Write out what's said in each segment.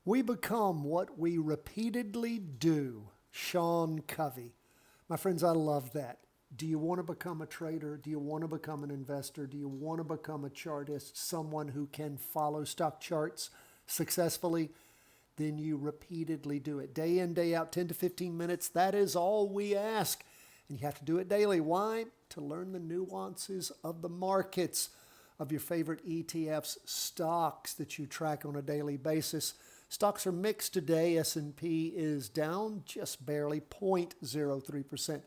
We become what we repeatedly do. Sean Covey. My friends, I love that. Do you want to become a trader? Do you want to become an investor? Do you want to become a chartist, someone who can follow stock charts successfully? Then you repeatedly do it. Day in, day out, 10 to 15 minutes. That is all we ask. And you have to do it daily. Why? To learn the nuances of the markets, of your favorite ETFs, stocks that you track on a daily basis. Stocks are mixed today. S&P is down just barely 0.03%.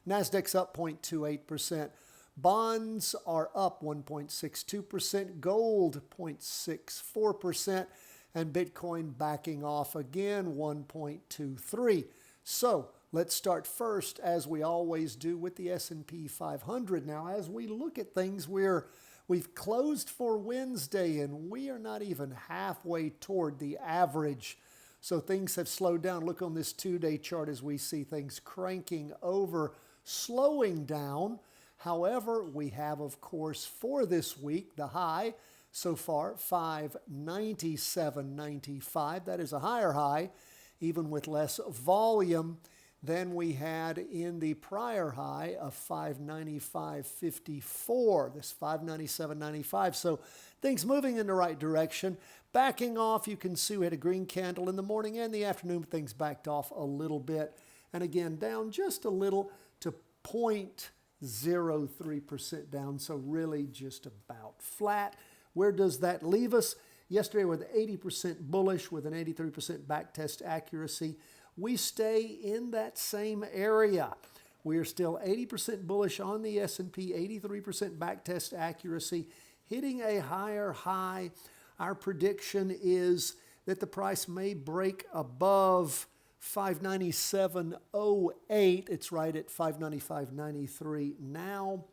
Nasdaq's up 0.28%. Bonds are up 1.62%. Gold 0.64%. And Bitcoin backing off again 1.23%. So let's start first, as we always do, with the S&P 500. Now, as we look at things, we've closed for Wednesday, and we are not even halfway toward the average. So things have slowed down. Look on this two-day chart as we see things cranking over, slowing down. However, we have, of course, for this week, the high so far, 597.95. That is a higher high, even with less volume than we had in the prior high of 595.54, this 597.95. So things moving in the right direction. Backing off, you can see we had a green candle in the morning and the afternoon, but things backed off a little bit. And again, down just a little to 0.03% down, so really just about flat. Where does that leave us? Yesterday with 80% bullish with an 83% backtest accuracy. We stay in that same area. We are still 80% bullish on the S&P, 83% backtest accuracy, hitting a higher high. Our prediction is that the price may break above 597.08. It's right at 595.93 now.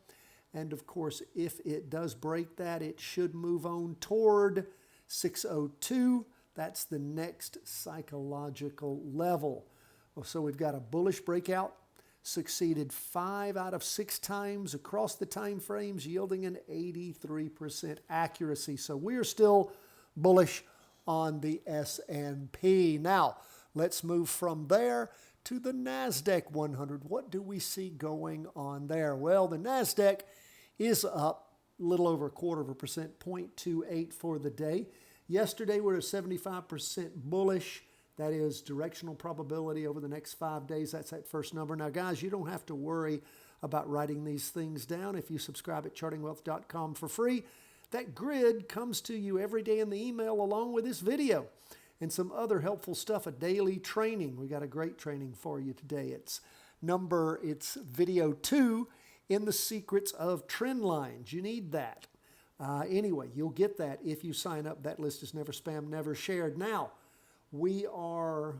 And of course, if it does break that, it should move on toward 602. That's the next psychological level. So we've got a bullish breakout, succeeded 5 out of 6 times across the time frames, yielding an 83% accuracy. So we are still bullish on the S&P. Now, let's move from there to the NASDAQ 100. What do we see going on there? Well, the NASDAQ is up a little over 0.25%, 0.28 for the day. Yesterday, we were 75% bullish. That is directional probability over the next 5 days. That's that first number. Now, guys, you don't have to worry about writing these things down. If you subscribe at chartingwealth.com for free, that grid comes to you every day in the email along with this video and some other helpful stuff, a daily training. We got a great training for you today. It's video 2 in the secrets of trend lines. You need that. Anyway, you'll get that if you sign up. That list is never spammed, never shared. Now, we are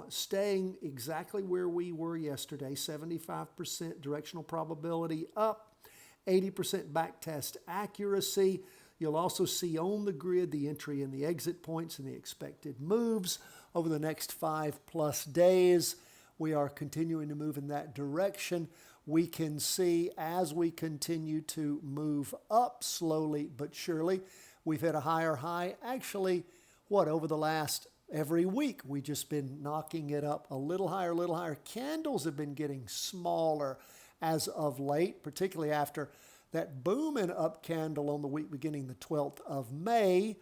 staying exactly where we were yesterday, 75% directional probability up, 80% backtest accuracy. You'll also see on the grid the entry and the exit points and the expected moves over the next 5+ days. We are continuing to move in that direction. We can see as we continue to move up slowly but surely, we've hit a higher high. Actually, over the last every week, we've just been knocking it up a little higher, a little higher. Candles have been getting smaller as of late, particularly after that boom and up candle on the week beginning the 12th of May.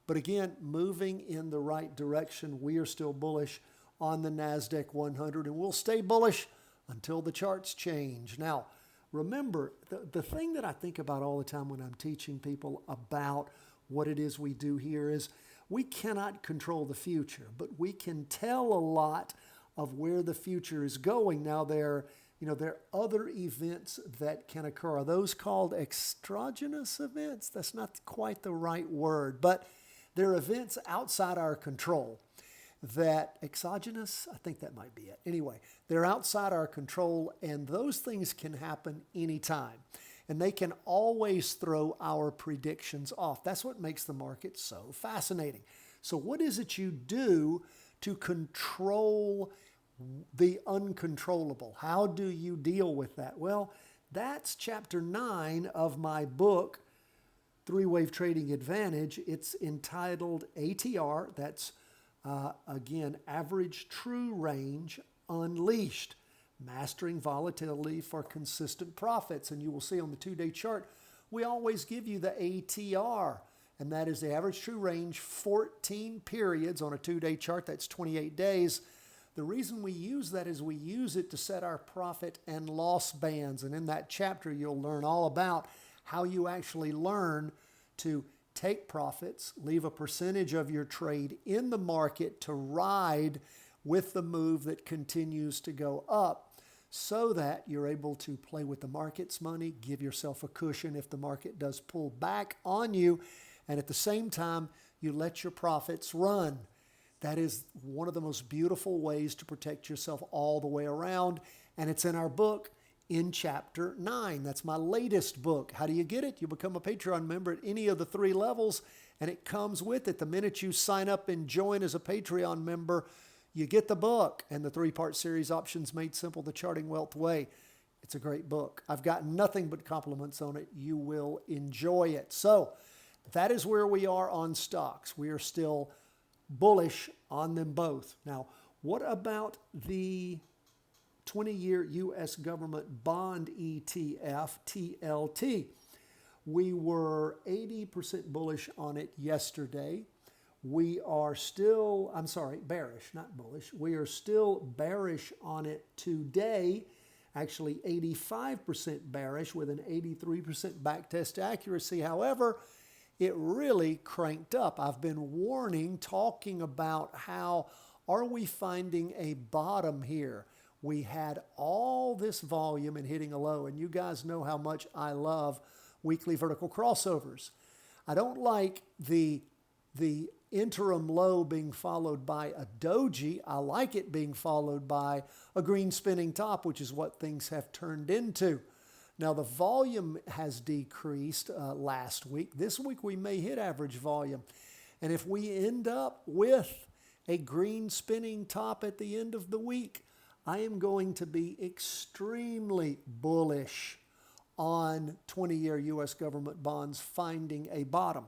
But again, moving in the right direction. We are still bullish on the NASDAQ 100, and we'll stay bullish until the charts change. Now, remember, the thing that I think about all the time when I'm teaching people about what it is we do here is we cannot control the future, but we can tell a lot of where the future is going. Now, there are other events that can occur. Are those called exogenous events? That's not quite the right word, but there are events outside our control. That exogenous, I think that might be it. Anyway, they're outside our control, and those things can happen anytime. And they can always throw our predictions off. That's what makes the market so fascinating. So what is it you do to control the uncontrollable? How do you deal with that? Well, that's chapter 9 of my book, Three-Wave Trading Advantage. It's entitled ATR. That's Again, average true range unleashed, mastering volatility for consistent profits. And you will see on the 2-day chart, we always give you the ATR, and that is the average true range, 14 periods on a 2-day chart. That's 28 days. The reason we use that is we use it to set our profit and loss bands. And in that chapter, you'll learn all about how you actually learn to take profits, leave a percentage of your trade in the market to ride with the move that continues to go up, so that you're able to play with the market's money, give yourself a cushion if the market does pull back on you, and at the same time, you let your profits run. That is one of the most beautiful ways to protect yourself all the way around, and it's in our book in Chapter 9. That's my latest book. How do you get it? You become a Patreon member at any of the 3 levels, and it comes with it. The minute you sign up and join as a Patreon member, you get the book and the 3-part series, Options Made Simple, The Charting Wealth Way. It's a great book. I've got nothing but compliments on it. You will enjoy it. So that is where we are on stocks. We are still bullish on them both. Now, what about the 20-year U.S. government bond ETF, TLT? We were 80% bullish on it yesterday. We are still, bearish, not bullish. We are still bearish on it today. Actually, 85% bearish with an 83% backtest accuracy. However, it really cranked up. I've been warning, talking about how are we finding a bottom here? We had all this volume and hitting a low, and you guys know how much I love weekly vertical crossovers. I don't like the interim low being followed by a doji. I like it being followed by a green spinning top, which is what things have turned into. Now, the volume has decreased last week. This week, we may hit average volume. And if we end up with a green spinning top at the end of the week, I am going to be extremely bullish on 20-year U.S. government bonds finding a bottom.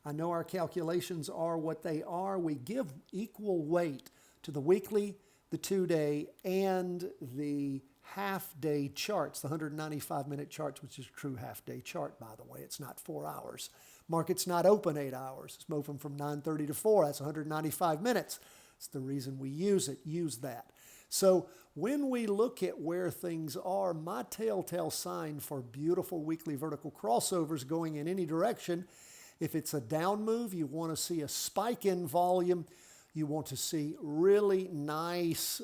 I know our calculations are what they are. We give equal weight to the weekly, the 2-day, and the half-day charts, the 195-minute charts, which is a true half-day chart, by the way. It's not 4 hours. Market's not open 8 hours. It's moving from 9:30 to 4. That's 195 minutes. It's the reason we use it. Use that. So when we look at where things are, my telltale sign for beautiful weekly vertical crossovers going in any direction, if it's a down move, you want to see a spike in volume. You want to see really nice,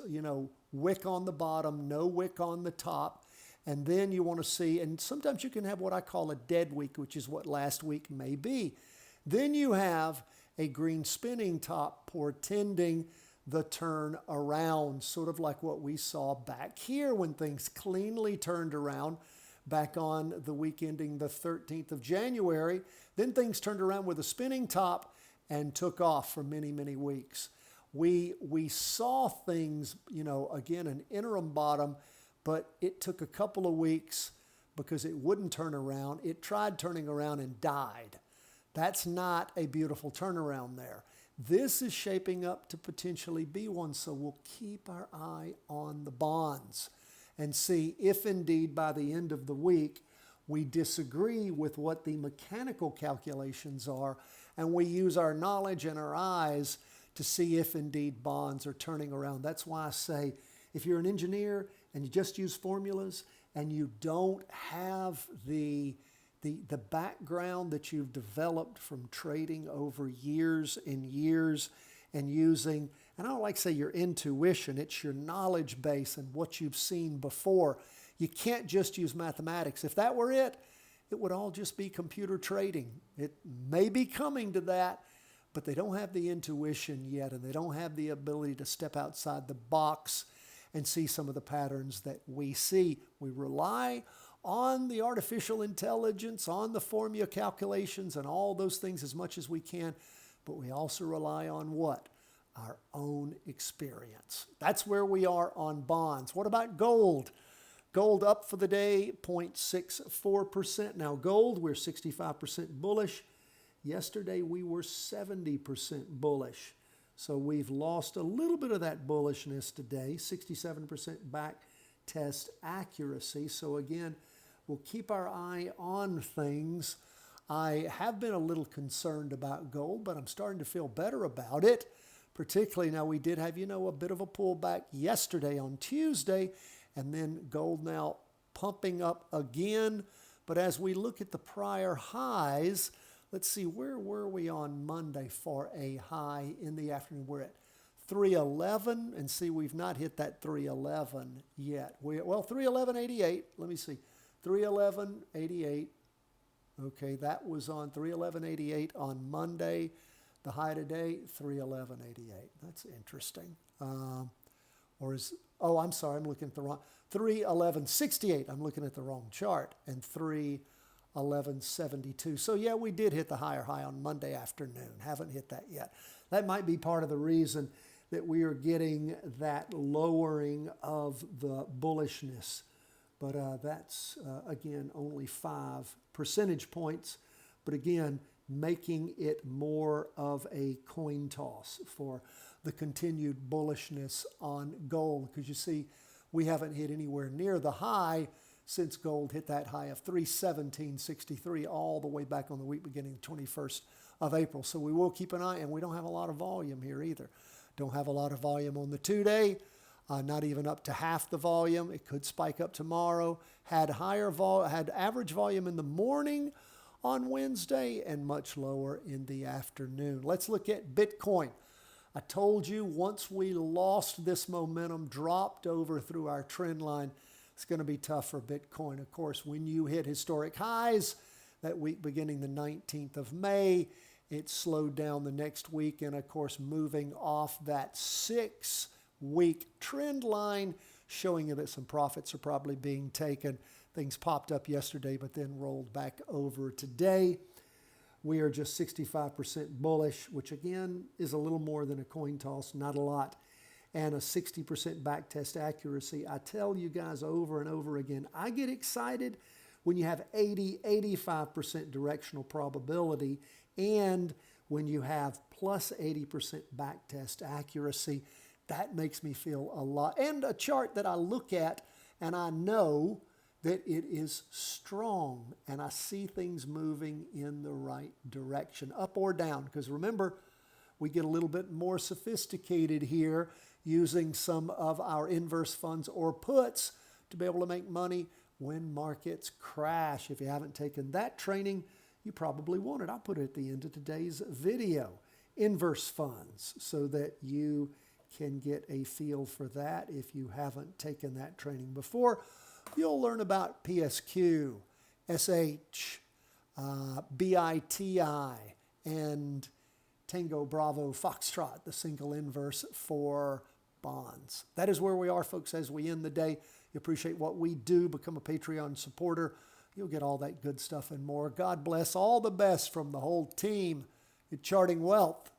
wick on the bottom, no wick on the top. And then you want to see, and sometimes you can have what I call a dead week, which is what last week may be. Then you have a green spinning top portending the turn around, sort of like what we saw back here when things cleanly turned around back on the week ending the 13th of January. Then things turned around with a spinning top and took off for many, many weeks. We saw things, again, an interim bottom, but it took a couple of weeks because it wouldn't turn around. It tried turning around and died. That's not a beautiful turnaround there. This is shaping up to potentially be one, so we'll keep our eye on the bonds and see if indeed by the end of the week we disagree with what the mechanical calculations are, and we use our knowledge and our eyes to see if indeed bonds are turning around. That's why I say if you're an engineer and you just use formulas and you don't have the background that you've developed from trading over years and years and using, and I don't like to say your intuition, it's your knowledge base and what you've seen before. You can't just use mathematics. If that were it, it would all just be computer trading. It may be coming to that, but they don't have the intuition yet, and they don't have the ability to step outside the box and see some of the patterns that we see. We rely on the artificial intelligence, on the formula calculations and all those things as much as we can, but we also rely on what? Our own experience. That's where we are on bonds. What about gold? Gold up for the day, 0.64%. Now gold, we're 65% bullish. Yesterday we were 70% bullish. So we've lost a little bit of that bullishness today, 67% back test accuracy. So again, we'll keep our eye on things. I have been a little concerned about gold, but I'm starting to feel better about it. Particularly now, we did have, a bit of a pullback yesterday on Tuesday, and then gold now pumping up again. But as we look at the prior highs, let's see, where were we on Monday for a high in the afternoon? We're at 311, and see, we've not hit that 311 yet. 311.88, let me see, 311.88. Okay, that was on 311.88 on Monday. The high today, 311.88. That's interesting. I'm sorry, I'm looking at the wrong, 311.68. I'm looking at the wrong chart, and 311.72. So yeah, we did hit the higher high on Monday afternoon. Haven't hit that yet. That might be part of the reason that we are getting that lowering of the bullishness. But that's, again, only 5 percentage points. But again, making it more of a coin toss for the continued bullishness on gold. Because you see, we haven't hit anywhere near the high since gold hit that high of 317.63 all the way back on the week beginning the 21st of April. So we will keep an eye, and we don't have a lot of volume here either. Don't have a lot of volume on the 2-day. Not even up to half the volume. It could spike up tomorrow. Had average volume in the morning on Wednesday and much lower in the afternoon. Let's look at Bitcoin. I told you once we lost this momentum, dropped over through our trend line, it's going to be tough for Bitcoin. Of course, when you hit historic highs that week beginning the 19th of May, it slowed down the next week, and of course moving off that 6-week trend line, showing you that some profits are probably being taken. Things popped up yesterday, but then rolled back over today. We are just 65% bullish, which again is a little more than a coin toss, not a lot, and a 60% backtest accuracy. I tell you guys over and over again, I get excited when you have 85% directional probability, and when you have plus 80% backtest accuracy. That makes me feel a lot. And a chart that I look at and I know that it is strong, and I see things moving in the right direction, up or down. Because remember, we get a little bit more sophisticated here using some of our inverse funds or puts to be able to make money when markets crash. If you haven't taken that training, you probably want it. I'll put it at the end of today's video. Inverse funds, so that you can get a feel for that. If you haven't taken that training before, you'll learn about PSQ, SH, BITI, and Tango Bravo Foxtrot, the single inverse for bonds. That is where we are, folks, as we end the day. You appreciate what we do, become a Patreon supporter. You'll get all that good stuff and more. God bless. All the best from the whole team at Charting Wealth.